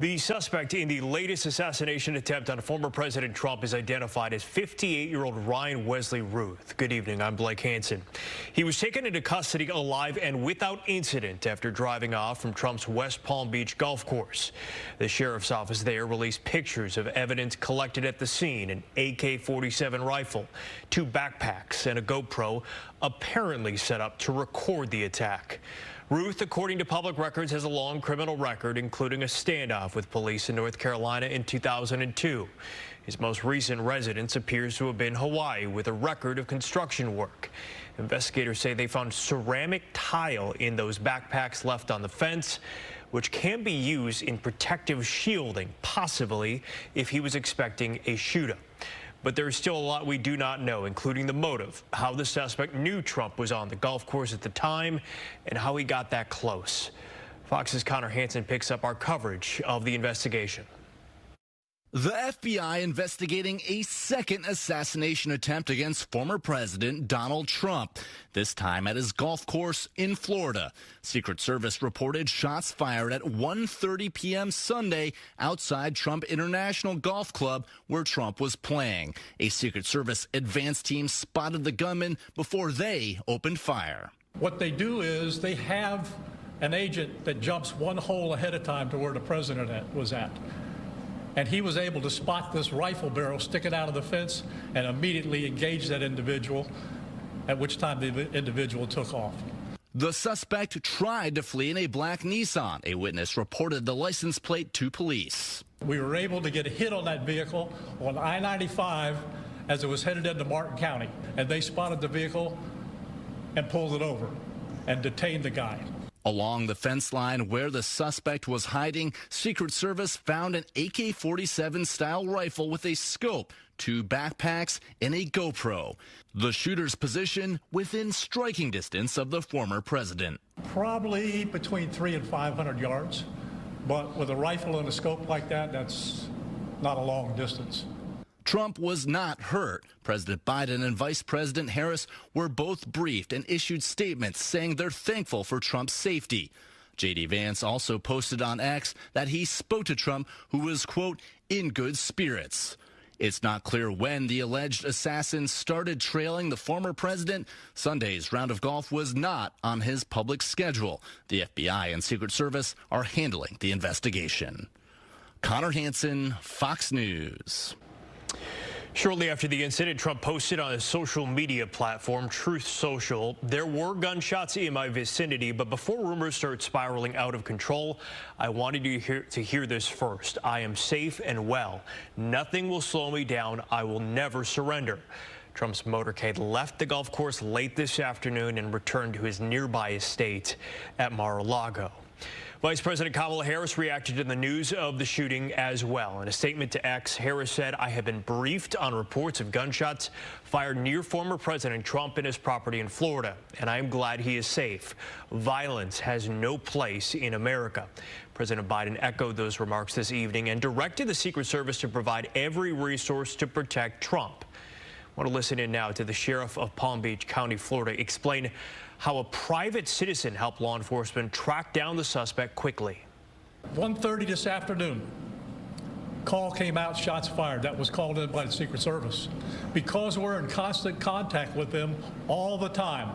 The suspect in the latest assassination attempt on former President Trump is identified as 58-year-old Ryan Wesley Routh. Good evening, I'm Blake Hansen. He was taken into custody alive and without incident after driving off from Trump's West Palm Beach golf course. The sheriff's office there released pictures of evidence collected at the scene: an AK-47 rifle, 2 backpacks, and a GoPro apparently set up to record the attack. Routh, according to public records, has a long criminal record, including a standoff with police in North Carolina in 2002. His most recent residence appears to have been Hawaii, with a record of construction work. Investigators say they found ceramic tile in those backpacks left on the fence, which can be used in protective shielding, possibly if he was expecting a shootout. But there is still a lot we do not know, including the motive, how the suspect knew Trump was on the golf course at the time, and how he got that close. Fox's Connor Hansen picks up our coverage of the investigation. The FBI investigating a second assassination attempt against former President Donald Trump, this time at his golf course in Florida. Secret Service reported shots fired at 1:30 p.m. Sunday outside Trump International Golf Club where Trump was playing. A Secret Service advance team spotted the gunman before they opened fire. What they do is they have an agent that jumps one hole ahead of time to where the president was at. And he was able to spot this rifle barrel sticking out of the fence and immediately engage that individual, at which time the individual took off. The suspect tried to flee in a black Nissan. A witness reported the license plate to police. We were able to get a hit on that vehicle on I-95 as it was headed into Martin County, and they spotted the vehicle and pulled it over and detained the guy. Along the fence line where the suspect was hiding, Secret Service found an AK-47 style rifle with a scope, 2 backpacks, and a GoPro. The shooter's position within striking distance of the former president. Probably between 300 and 500 yards, but with a rifle and a scope like that, that's not a long distance. Trump was not hurt. President Biden and Vice President Harris were both briefed and issued statements saying they're thankful for Trump's safety. J.D. Vance also posted on X that he spoke to Trump, who was, quote, in good spirits. It's not clear when the alleged assassin started trailing the former president. Sunday's round of golf was not on his public schedule. The FBI and Secret Service are handling the investigation. Connor Hansen, Fox News. Shortly after the incident, Trump posted on his social media platform, Truth Social, "There were gunshots in my vicinity, but before rumors start spiraling out of control, I wanted you to hear this first. I am safe and well. Nothing will slow me down. I will never surrender." Trump's motorcade left the golf course late this afternoon and returned to his nearby estate at Mar-a-Lago. Vice President Kamala Harris reacted to the news of the shooting as well. In a statement to X, Harris said, "I have been briefed on reports of gunshots fired near former President Trump and his property in Florida, and I am glad he is safe. Violence has no place in America." President Biden echoed those remarks this evening and directed the Secret Service to provide every resource to protect Trump. I want to listen in now to the sheriff of Palm Beach County, Florida, explain how a private citizen helped law enforcement track down the suspect quickly. 1:30 this afternoon, call came out, shots fired. That was called in by the Secret Service. Because we're in constant contact with them all the time,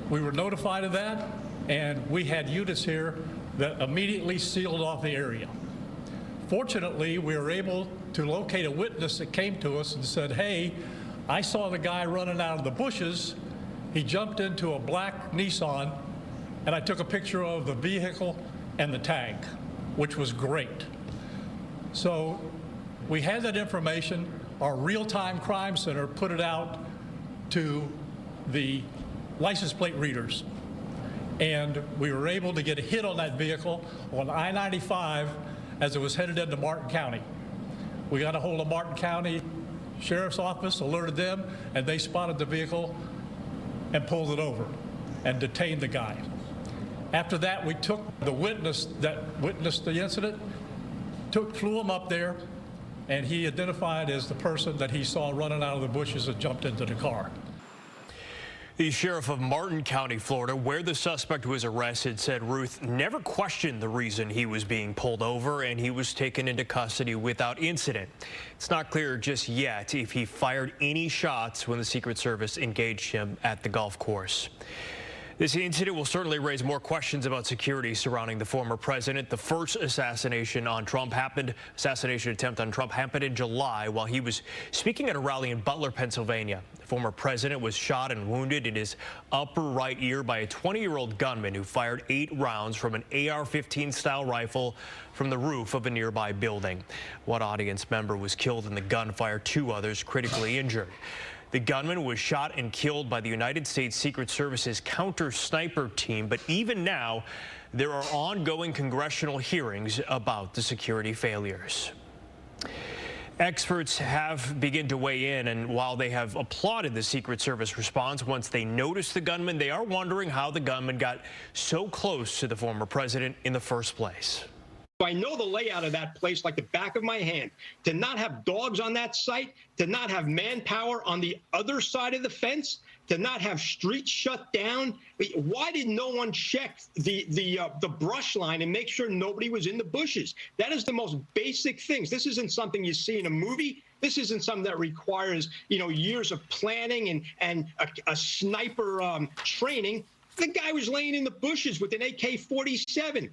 we were notified of that, and we had units here that immediately sealed off the area. Fortunately, we were able to locate a witness that came to us and said, "Hey, I saw the guy running out of the bushes. He jumped into a black Nissan, and I took a picture of the vehicle and the tag," which was great. So we had that information. Our real-time crime center put it out to the license plate readers, and we were able to get a hit on that vehicle on I-95 as it was headed into Martin County. We got a hold of Martin County Sheriff's Office, alerted them, and they spotted the vehicle and pulled it over and detained the guy. After that, we took the witness that witnessed the incident, flew him up there, and he identified as the person that he saw running out of the bushes and jumped into the car. The sheriff of Martin County, Florida, where the suspect was arrested, said Routh never questioned the reason he was being pulled over and he was taken into custody without incident. It's not clear just yet if he fired any shots when the Secret Service engaged him at the golf course. This incident will certainly raise more questions about security surrounding the former president. The first assassination attempt on Trump happened in July while he was speaking at a rally in Butler, Pennsylvania. The former president was shot and wounded in his upper right ear by a 20-year-old gunman who fired 8 rounds from an AR-15 style rifle from the roof of a nearby building. One audience member was killed in the gunfire, 2 others critically injured. The gunman was shot and killed by the United States Secret Service's counter-sniper team, but even now, there are ongoing congressional hearings about the security failures. Experts have begun to weigh in, and while they have applauded the Secret Service response once they noticed the gunman, they are wondering how the gunman got so close to the former president in the first place. I know the layout of that place like the back of my hand. To not have dogs on that site, to not have manpower on the other side of the fence, to not have streets shut down. Why did no one check the brush line and make sure nobody was in the bushes? That is the most basic things. This isn't something you see in a movie. This isn't something that requires, years of planning and a sniper training. The guy was laying in the bushes with an AK-47.